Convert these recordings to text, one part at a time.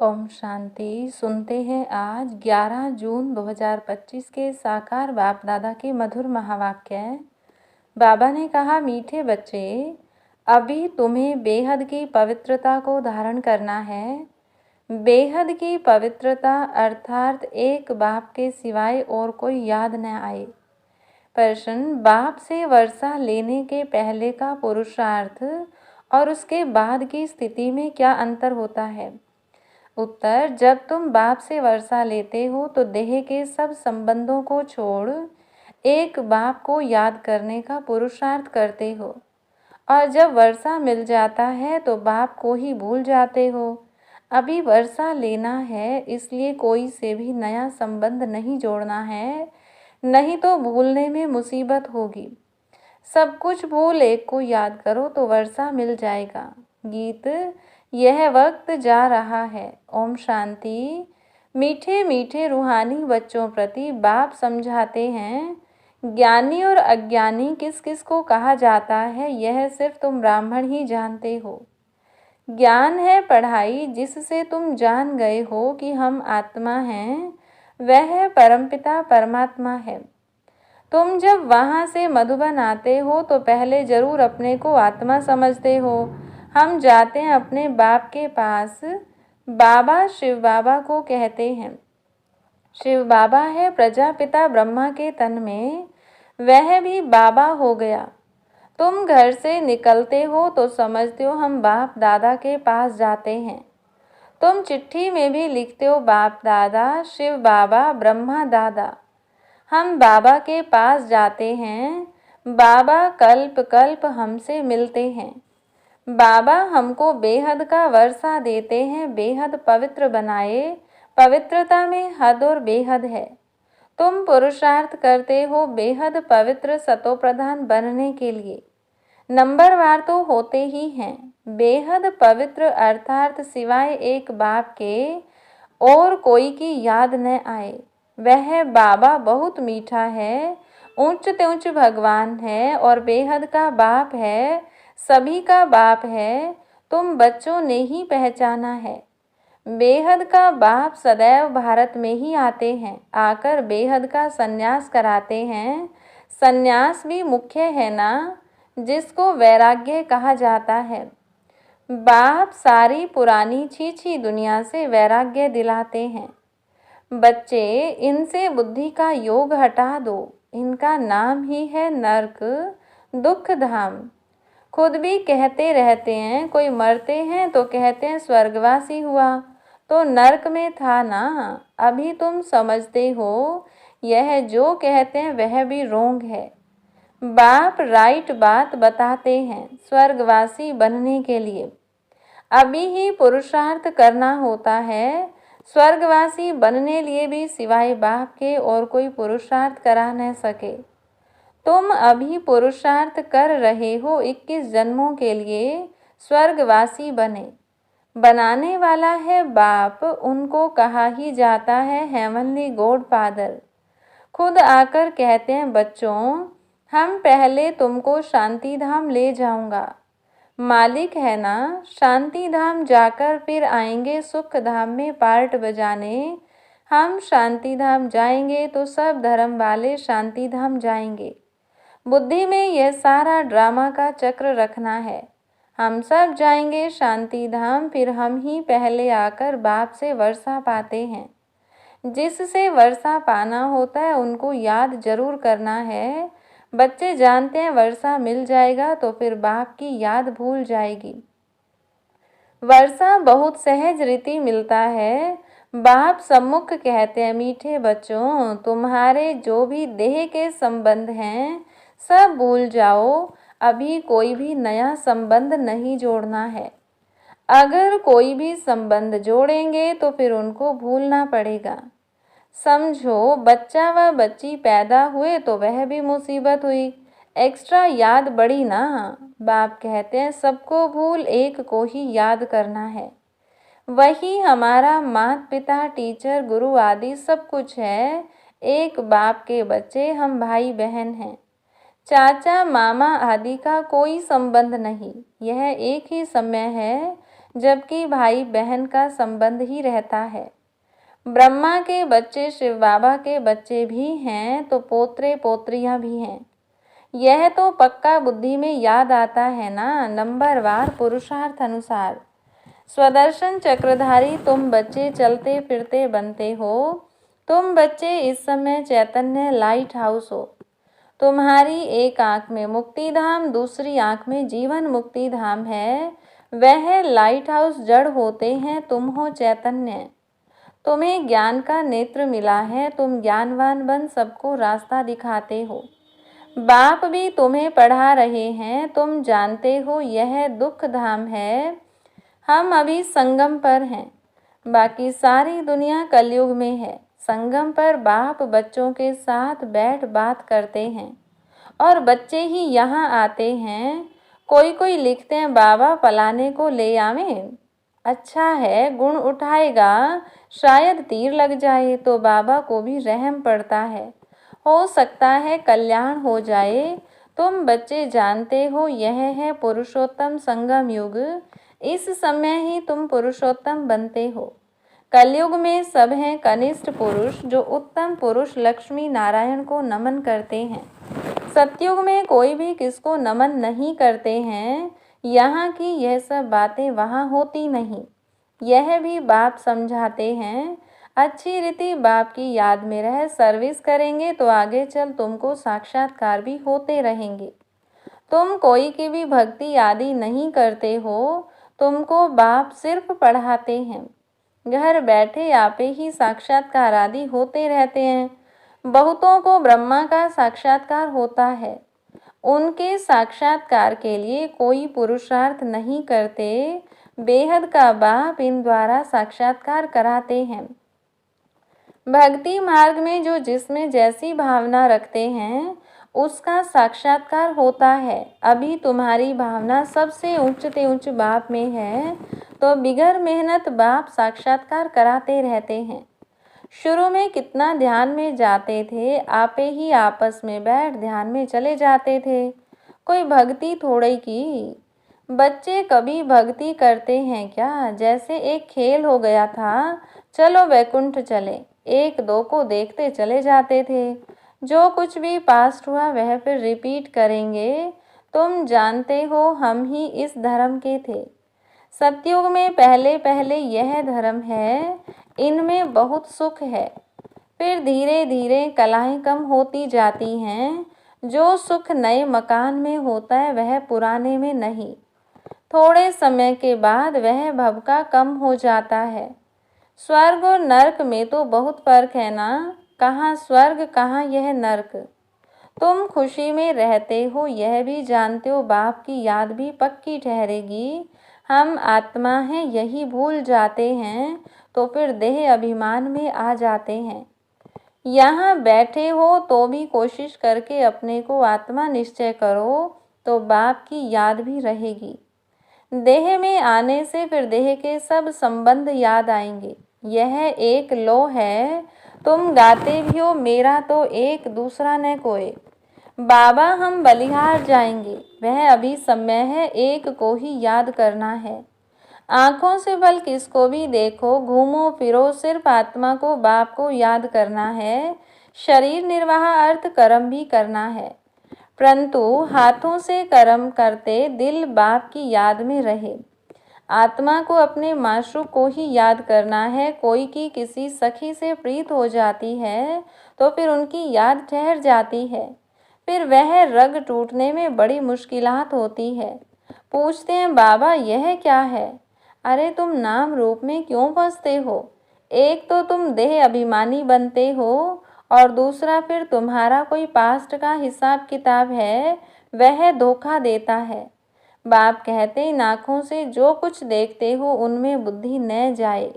ओम शांति। सुनते हैं आज 11 जून 2025 के साकार बाप दादा के मधुर महावाक्य। बाबा ने कहा, मीठे बच्चे, अभी तुम्हें बेहद की पवित्रता को धारण करना है। बेहद की पवित्रता अर्थात एक बाप के सिवाय और कोई याद न आए। प्रश्न, बाप से वर्षा लेने के पहले का पुरुषार्थ और उसके बाद की स्थिति में क्या अंतर होता है? उत्तर, जब तुम बाप से वर्षा लेते हो तो देह के सब संबंधों को छोड़ एक बाप को याद करने का पुरुषार्थ करते हो, और जब वर्षा मिल जाता है तो बाप को ही भूल जाते हो। अभी वर्षा लेना है, इसलिए कोई से भी नया संबंध नहीं जोड़ना है, नहीं तो भूलने में मुसीबत होगी। सब कुछ भूल एक को याद करो तो वर्षा मिल जाएगा। गीत, यह वक्त जा रहा है। ओम शांति। मीठे मीठे रूहानी बच्चों प्रति बाप समझाते हैं, ज्ञानी और अज्ञानी किस किस को कहा जाता है यह सिर्फ तुम ब्राह्मण ही जानते हो। ज्ञान है पढ़ाई जिससे तुम जान गए हो कि हम आत्मा हैं, वह परमपिता परमात्मा है। तुम जब वहाँ से मधुबन आते हो तो पहले जरूर अपने को आत्मा समझते हो। हम जाते हैं अपने बाप के पास। बाबा शिव बाबा को कहते हैं। शिव बाबा है प्रजापिता ब्रह्मा के तन में, वह भी बाबा हो गया। तुम घर से निकलते हो तो समझते हो हम बाप दादा के पास जाते हैं। तुम चिट्ठी में भी लिखते हो बाप दादा, शिव बाबा, ब्रह्मा दादा। हम बाबा के पास जाते हैं। बाबा कल्प कल्प हमसे मिलते हैं। बाबा हमको बेहद का वर्षा देते हैं, बेहद पवित्र बनाए। पवित्रता में हद और बेहद है। तुम पुरुषार्थ करते हो बेहद पवित्र सतो प्रधान बनने के लिए। नंबरवार तो होते ही हैं। बेहद पवित्र अर्थात सिवाय एक बाप के और कोई की याद न आए। वह बाबा बहुत मीठा है, ऊंच ते ऊंच भगवान है और बेहद का बाप है, सभी का बाप है। तुम बच्चों ने ही पहचाना है। बेहद का बाप सदैव भारत में ही आते हैं, आकर बेहद का सन्यास कराते हैं। सन्यास भी मुख्य है ना, जिसको वैराग्य कहा जाता है। बाप सारी पुरानी छीछी दुनिया से वैराग्य दिलाते हैं। बच्चे, इनसे बुद्धि का योग हटा दो। इनका नाम ही है नरक, दुख धाम। खुद भी कहते रहते हैं, कोई मरते हैं तो कहते हैं स्वर्गवासी हुआ, तो नरक में था ना। अभी तुम समझते हो यह जो कहते हैं वह भी रोंग है। बाप राइट बात बताते हैं। स्वर्गवासी बनने के लिए अभी ही पुरुषार्थ करना होता है। स्वर्गवासी बनने लिए भी सिवाय बाप के और कोई पुरुषार्थ करा न सके। तुम अभी पुरुषार्थ कर रहे हो 21 जन्मों के लिए स्वर्गवासी बने। बनाने वाला है बाप, उनको कहा ही जाता है हेवनली गॉड फादर। खुद आकर कहते हैं, बच्चों, हम पहले तुमको शांति धाम ले जाऊंगा। मालिक है ना, शांति धाम जाकर फिर आएंगे सुख धाम में पार्ट बजाने। हम शांति धाम जाएंगे तो सब धर्म वाले शांति धाम जाएंगे। बुद्धि में यह सारा ड्रामा का चक्र रखना है। हम सब जाएंगे शांति धाम, फिर हम ही पहले आकर बाप से वर्षा पाते हैं। जिससे वर्षा पाना होता है उनको याद जरूर करना है। बच्चे जानते हैं वर्षा मिल जाएगा तो फिर बाप की याद भूल जाएगी। वर्षा बहुत सहज रीति मिलता है। बाप सम्मुख कहते हैं, मीठे बच्चों, तुम्हारे जो भी देह के संबंध हैं सब भूल जाओ। अभी कोई भी नया संबंध नहीं जोड़ना है। अगर कोई भी संबंध जोड़ेंगे तो फिर उनको भूलना पड़ेगा। समझो, बच्चा व बच्ची पैदा हुए तो वह भी मुसीबत हुई, एक्स्ट्रा याद बढ़ी ना। बाप कहते हैं सबको भूल एक को ही याद करना है। वही हमारा माता पिता टीचर गुरु आदि सब कुछ है। एक बाप के बच्चे हम भाई बहन हैं। चाचा मामा आदि का कोई संबंध नहीं। यह एक ही समय है जबकि भाई बहन का संबंध ही रहता है। ब्रह्मा के बच्चे शिव बाबा के बच्चे भी हैं तो पोत्रे पोत्रियां भी हैं। यह तो पक्का बुद्धि में याद आता है ना, नंबरवार पुरुषार्थ अनुसार। स्वदर्शन चक्रधारी तुम बच्चे चलते फिरते बनते हो। तुम बच्चे इस समय चैतन्य लाइट हाउस हो। तुम्हारी एक आंख में मुक्ति धाम, दूसरी आंख में जीवन मुक्ति धाम है। वह लाइट हाउस जड़ होते हैं, तुम हो चैतन्य। तुम्हें ज्ञान का नेत्र मिला है, तुम ज्ञानवान बन सबको रास्ता दिखाते हो। बाप भी तुम्हें पढ़ा रहे हैं, तुम जानते हो यह दुख धाम है। हम अभी संगम पर हैं, बाकी सारी दुनिया कलयुग में है। संगम पर बाप बच्चों के साथ बैठ बात करते हैं और बच्चे ही यहाँ आते हैं। कोई कोई लिखते हैं बाबा फलाने को ले आवें। अच्छा है, गुण उठाएगा, शायद तीर लग जाए तो बाबा को भी रहम पड़ता है। हो सकता है कल्याण हो जाए। तुम बच्चे जानते हो यह है पुरुषोत्तम संगम युग। इस समय ही तुम पुरुषोत्तम बनते हो। कलयुग में सब हैं कनिष्ठ पुरुष जो उत्तम पुरुष लक्ष्मी नारायण को नमन करते हैं। सतयुग में कोई भी किसको नमन नहीं करते हैं। यहाँ की यह सब बातें वहाँ होती नहीं। यह भी बाप समझाते हैं। अच्छी रीति बाप की याद में रह सर्विस करेंगे तो आगे चल तुमको साक्षात्कार भी होते रहेंगे। तुम कोई की भी भक्ति आदि नहीं करते हो, तुमको बाप सिर्फ पढ़ाते हैं। घर बैठे आपे ही साक्षात्कार आदि होते रहते हैं। बहुतों को ब्रह्मा का साक्षात्कार होता है। उनके साक्षात्कार के लिए कोई पुरुषार्थ नहीं करते। बेहद का बाप इन द्वारा साक्षात्कार कराते हैं। भक्ति मार्ग में जो जिसमें जैसी भावना रखते हैं उसका साक्षात्कार होता है। अभी तुम्हारी भावना सबसे ऊंचते ऊंच बाप में है तो बिगर मेहनत बाप साक्षात्कार कराते रहते हैं। शुरू में कितना ध्यान में जाते थे, आपे ही आपस में बैठ ध्यान में चले जाते थे। कोई भक्ति थोड़ी की। बच्चे कभी भक्ति करते हैं क्या? जैसे एक खेल हो गया था, चलो वैकुंठ चले, एक दो को देखते चले जाते थे। जो कुछ भी पास्ट हुआ वह फिर रिपीट करेंगे। तुम जानते हो हम ही इस धर्म के थे। सतयुग में पहले पहले यह धर्म है, इनमें बहुत सुख है। फिर धीरे धीरे कलाएं कम होती जाती हैं। जो सुख नए मकान में होता है वह पुराने में नहीं। थोड़े समय के बाद वह भवका कम हो जाता है। स्वर्ग और नर्क में तो बहुत फर्क है ना, कहाँ स्वर्ग कहाँ यह नर्क। तुम खुशी में रहते हो यह भी जानते हो, बाप की याद भी पक्की ठहरेगी। हम आत्मा हैं यही भूल जाते हैं तो फिर देह अभिमान में आ जाते हैं। यहाँ बैठे हो तो भी कोशिश करके अपने को आत्मा निश्चय करो तो बाप की याद भी रहेगी। देह में आने से फिर देह के सब संबंध याद आएंगे। यह एक लो है, तुम गाते भी हो मेरा तो एक दूसरा न कोई। बाबा हम बलिहार जाएंगे, वह अभी समय है, एक को ही याद करना है। आंखों से बल किसको भी देखो, घूमो फिरो सिर्फ आत्मा को बाप को याद करना है। शरीर निर्वाह अर्थ कर्म भी करना है, परंतु हाथों से कर्म करते दिल बाप की याद में रहे। आत्मा को अपने माशूक को ही याद करना है। कोई की किसी सखी से प्रीत हो जाती है तो फिर उनकी याद ठहर जाती है। फिर वह रग टूटने में बड़ी मुश्किलात होती है। पूछते हैं बाबा यह क्या है? अरे तुम नाम रूप में क्यों फंसते हो? एक तो तुम देह अभिमानी बनते हो और दूसरा फिर तुम्हारा कोई पास्ट का हिसाब किताब है, वह धोखा देता है। बाप कहते इन आँखों से जो कुछ देखते हो उनमें बुद्धि न जाए।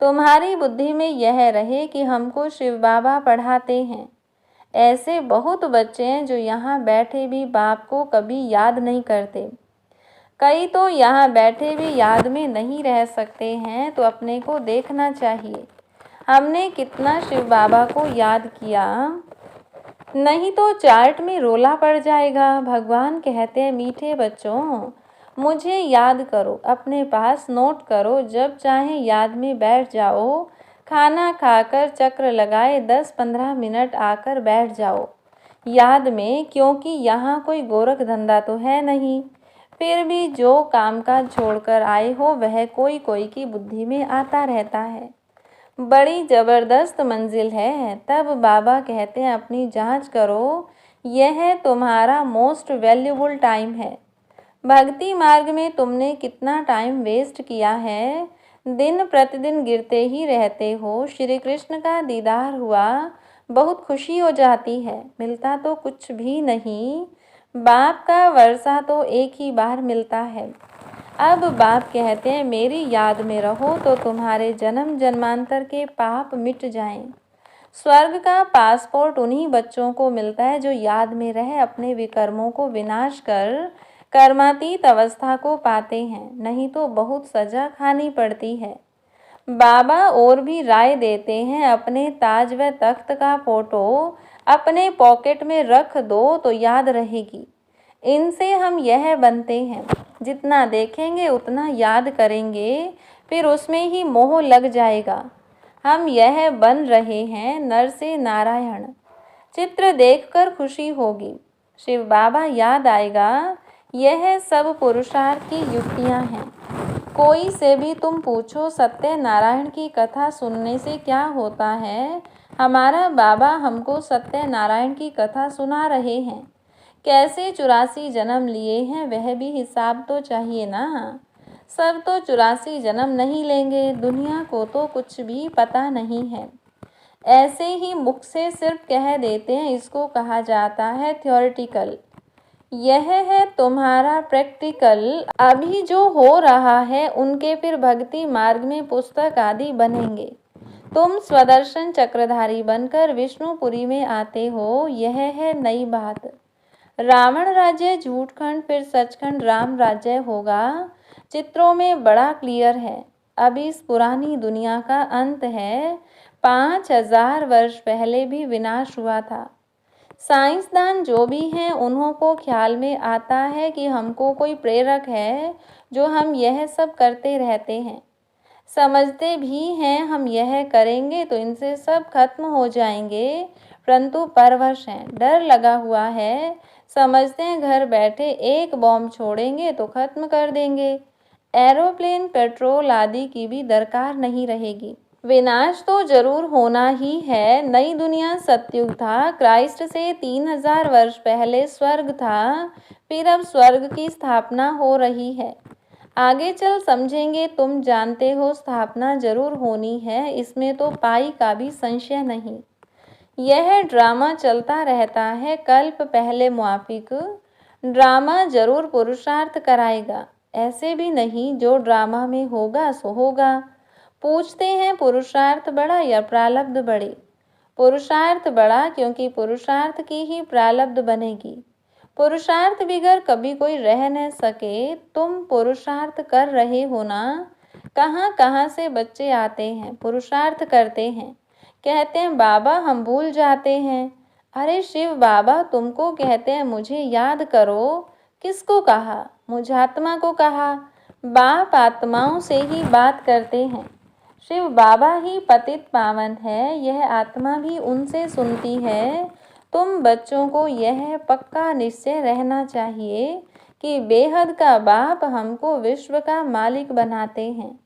तुम्हारी बुद्धि में यह रहे कि हमको शिव बाबा पढ़ाते हैं। ऐसे बहुत बच्चे हैं जो यहाँ बैठे भी बाप को कभी याद नहीं करते। कई तो यहाँ बैठे भी याद में नहीं रह सकते हैं, तो अपने को देखना चाहिए हमने कितना शिव बाबा को याद किया, नहीं तो चार्ट में रोला पड़ जाएगा। भगवान कहते हैं मीठे बच्चों, मुझे याद करो, अपने पास नोट करो, जब चाहे याद में बैठ जाओ। खाना खाकर चक्र लगाए 10-15 मिनट आकर बैठ जाओ याद में, क्योंकि यहाँ कोई गोरख धंधा तो है नहीं। फिर भी जो कामकाज छोड़कर आए हो वह कोई कोई की बुद्धि में आता रहता है। बड़ी जबरदस्त मंजिल है। तब बाबा कहते हैं अपनी जांच करो, यह तुम्हारा मोस्ट वैल्यूबल टाइम है। भक्ति मार्ग में तुमने कितना टाइम वेस्ट किया है। दिन प्रतिदिन गिरते ही रहते हो। श्री कृष्ण का दीदार हुआ, बहुत खुशी हो जाती है, मिलता तो कुछ भी नहीं। बाप का वर्षा तो एक ही बार मिलता है। अब बाप कहते हैं मेरी याद में रहो तो तुम्हारे जन्म जन्मांतर के पाप मिट जाएं। स्वर्ग का पासपोर्ट उन्हीं बच्चों को मिलता है जो याद में रह अपने विकर्मों को विनाश कर कर्मातीत अवस्था को पाते हैं, नहीं तो बहुत सजा खानी पड़ती है। बाबा और भी राय देते हैं, अपने ताज व तख्त का फोटो अपने पॉकेट में रख दो तो याद रहेगी। इनसे हम यह बनते हैं, जितना देखेंगे उतना याद करेंगे, फिर उसमें ही मोह लग जाएगा। हम यह बन रहे हैं, नर से नारायण। चित्र देखकर खुशी होगी, शिव बाबा याद आएगा। यह सब पुरुषार्थ की युक्तियां हैं। कोई से भी तुम पूछो सत्यनारायण की कथा सुनने से क्या होता है। हमारा बाबा हमको सत्यनारायण की कथा सुना रहे हैं। कैसे 84 जन्म लिए हैं वह भी हिसाब तो चाहिए ना। सब तो 84 जन्म नहीं लेंगे। दुनिया को तो कुछ भी पता नहीं है, ऐसे ही मुख से सिर्फ कह देते हैं। इसको कहा जाता है थ्योरेटिकल। यह है तुम्हारा प्रैक्टिकल। अभी जो हो रहा है उनके फिर भक्ति मार्ग में पुस्तक आदि बनेंगे। तुम स्वदर्शन चक्रधारी बनकर विष्णुपुरी में आते हो, यह है नई बात। रावण राज्य झूठखंड फिर सचखंड राम राज्य होगा। चित्रों में बड़ा क्लियर है। अब इस पुरानी दुनिया का अंत है। 5000 वर्ष पहले भी विनाश हुआ था। साइंसदान जो भी हैं उन्हों को ख्याल में आता है कि हमको कोई प्रेरक है जो हम यह सब करते रहते हैं। समझते भी हैं हम यह करेंगे तो इनसे सब खत्म हो जाएंगे, परंतु परवश हैं, डर लगा हुआ है। समझते हैं घर बैठे एक बॉम्ब छोड़ेंगे तो खत्म कर देंगे। एरोप्लेन, पेट्रोल आदि की भी दरकार नहीं रहेगी। विनाश तो जरूर होना ही है। नई दुनिया सतयुग था। क्राइस्ट से 3000 वर्ष पहले स्वर्ग था, फिर अब स्वर्ग की स्थापना हो रही है। आगे चल समझेंगे। तुम जानते हो स्थापना जरूर होनी है, इसमें तो पाई का भी संशय नहीं। यह ड्रामा चलता रहता है, कल्प पहले मुआफिक। ड्रामा जरूर पुरुषार्थ कराएगा, ऐसे भी नहीं जो ड्रामा में होगा सो होगा। पूछते हैं पुरुषार्थ बड़ा या प्रारब्ध बड़े। पुरुषार्थ बड़ा, क्योंकि पुरुषार्थ की ही प्रारब्ध बनेगी। पुरुषार्थ बिगर कभी कोई रह न सके। तुम पुरुषार्थ कर रहे हो ना। कहाँ कहाँ से बच्चे आते हैं, पुरुषार्थ करते हैं, कहते हैं बाबा हम भूल जाते हैं। अरे शिव बाबा तुमको कहते हैं मुझे याद करो। किसको कहा? मुझात्मा को कहा। बाप आत्माओं से ही बात करते हैं। शिव बाबा ही पतित पावन है, यह आत्मा भी उनसे सुनती है। तुम बच्चों को यह पक्का निश्चय रहना चाहिए कि बेहद का बाप हमको विश्व का मालिक बनाते हैं।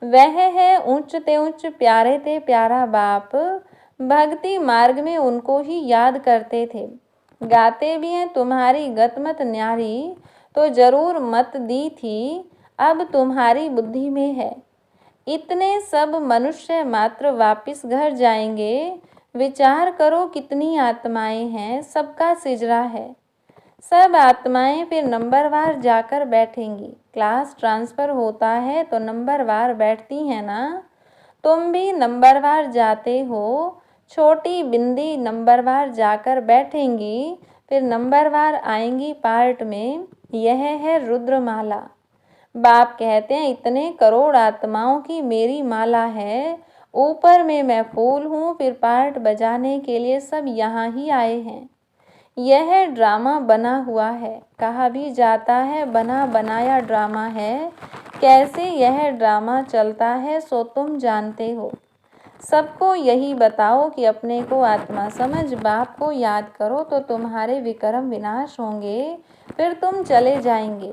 वह है उच्च ते उच्च, प्यारे ते प्यारा बाप। भक्ति मार्ग में उनको ही याद करते थे। गाते भी हैं तुम्हारी गतमत न्यारी, तो जरूर मत दी थी, अब तुम्हारी बुद्धि में है। इतने सब मनुष्य मात्र वापिस घर जाएंगे। विचार करो कितनी आत्माएं हैं, सबका सिजरा है। सब आत्माएं फिर नंबरवार जाकर बैठेंगी। क्लास ट्रांसफ़र होता है तो नंबरवार बैठती हैं ना। तुम भी नंबरवार जाते हो। छोटी बिंदी नंबरवार जाकर बैठेंगी, फिर नंबरवार आएंगी पार्ट में। यह है रुद्रमाला। बाप कहते हैं इतने करोड़ आत्माओं की मेरी माला है। ऊपर में मैं फूल हूँ, फिर पार्ट बजाने के लिए सब यहाँ ही आए हैं। यह ड्रामा बना हुआ है। कहा भी जाता है बना बनाया ड्रामा है। कैसे यह ड्रामा चलता है सो तुम जानते हो। सबको यही बताओ कि अपने को आत्मा समझ बाप को याद करो तो तुम्हारे विकर्म विनाश होंगे, फिर तुम चले जाएंगे।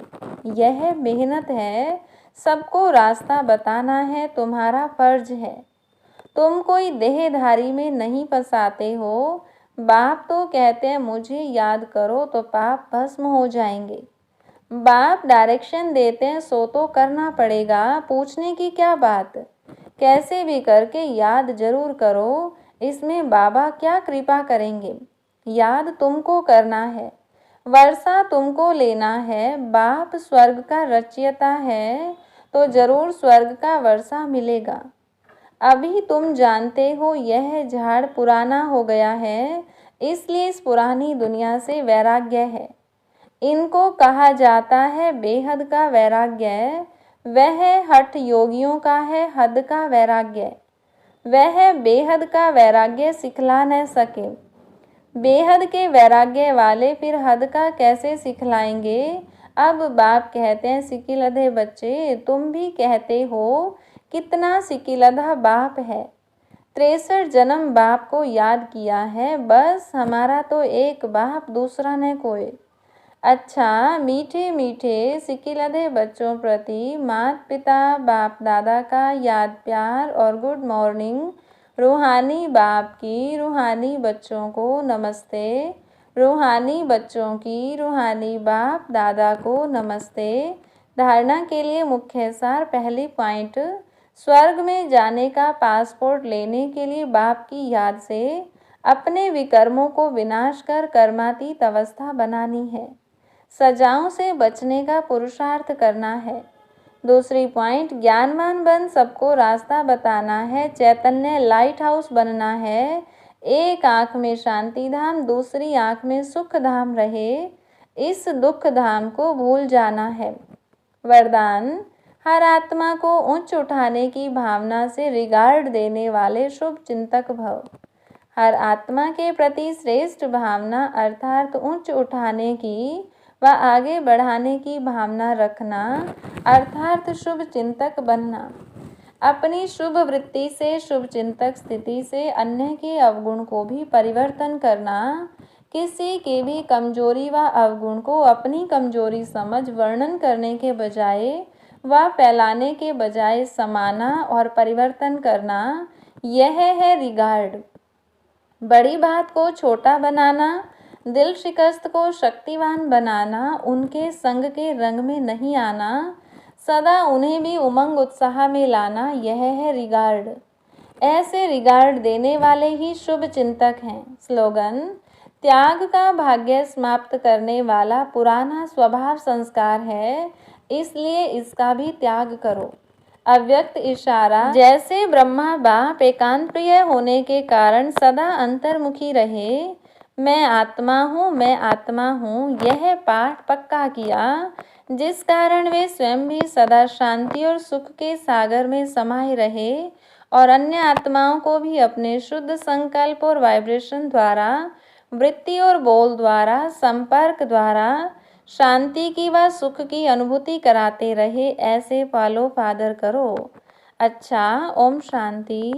यह मेहनत है, सबको रास्ता बताना है, तुम्हारा फर्ज है। तुम कोई देहधारी में नहीं फंसाते हो। बाप तो कहते हैं मुझे याद करो तो पाप भस्म हो जाएंगे। बाप डायरेक्शन देते हैं सो तो करना पड़ेगा, पूछने की क्या बात। कैसे भी करके याद जरूर करो, इसमें बाबा क्या कृपा करेंगे। याद तुमको करना है, वर्षा तुमको लेना है। बाप स्वर्ग का रचयिता है तो जरूर स्वर्ग का वर्षा मिलेगा। अभी तुम जानते हो यह झाड़ पुराना हो गया है, इसलिए इस पुरानी दुनिया से वैराग्य है। इनको कहा जाता है बेहद का वैराग्य। वह हठ योगियों का है हद का वैराग्य। वह बेहद का वैराग्य सिखला न सके। बेहद के वैराग्य वाले फिर हद का कैसे सिखलाएंगे। अब बाप कहते हैं सिकिलधे बच्चे, तुम भी कहते हो कितना सिकिलधा बाप है। 63 जन्म बाप को याद किया है, बस हमारा तो एक बाप दूसरा न कोई। अच्छा, मीठे मीठे सिकिलधे बच्चों प्रति माता पिता बाप दादा का याद प्यार और गुड मॉर्निंग। रूहानी बाप की रूहानी बच्चों को नमस्ते। रूहानी बच्चों की रूहानी बाप दादा को नमस्ते। धारणा के लिए मुख्य सार। पहली पॉइंट, स्वर्ग में जाने का पासपोर्ट लेने के लिए बाप की याद से अपने विकर्मों को विनाश कर कर्मातीत अवस्था बनानी है। सजाओं से बचने का पुरुषार्थ करना है। दूसरी पॉइंट, ज्ञानवान बन सबको रास्ता बताना है। चैतन्य लाइट हाउस बनना है। एक आंख में शांति धाम, दूसरी आंख में सुख धाम रहे। इस दुख धाम को भूल जाना है। वरदान, हर आत्मा को उच्च उठाने की भावना से रिगार्ड देने वाले शुभ चिंतक भव। हर आत्मा के प्रति श्रेष्ठ भावना अर्थात उच्च उठाने की व आगे बढ़ाने की भावना रखना अर्थात शुभ चिंतक बनना। अपनी शुभ वृत्ति से शुभ चिंतक स्थिति से अन्य के अवगुण को भी परिवर्तन करना। किसी की भी कमजोरी व अवगुण को अपनी कमजोरी समझ वर्णन करने के बजाय व फैलाने के बजाय समाना और परिवर्तन करना, यह है रिगार्ड। बड़ी बात को छोटा बनाना, दिल शिकस्त को शक्तिवान बनाना, उनके संग के रंग में नहीं आना, सदा उन्हें भी उमंग उत्साह में लाना, यह है रिगार्ड। ऐसे रिगार्ड देने वाले ही शुभ चिंतक हैं। स्लोगन, त्याग का भाग्य समाप्त करने वाला पुराना स्वभाव संस्कार है, इसलिए इसका भी त्याग करो। अव्यक्त इशारा, जैसे ब्रह्मा बाप एकांत प्रिय होने के कारण सदा अंतर्मुखी रहे। मैं आत्मा हूँ, मैं आत्मा हूँ, यह पाठ पक्का किया, जिस कारण वे स्वयं भी सदा शांति और सुख के सागर में समाये रहे और अन्य आत्माओं को भी अपने शुद्ध संकल्प और वाइब्रेशन द्वारा, वृत्ति और बोल द्वारा, संपर्क द्वारा शांति की व सुख की अनुभूति कराते रहे। ऐसे फॉलो फादर करो। अच्छा, ओम शांति।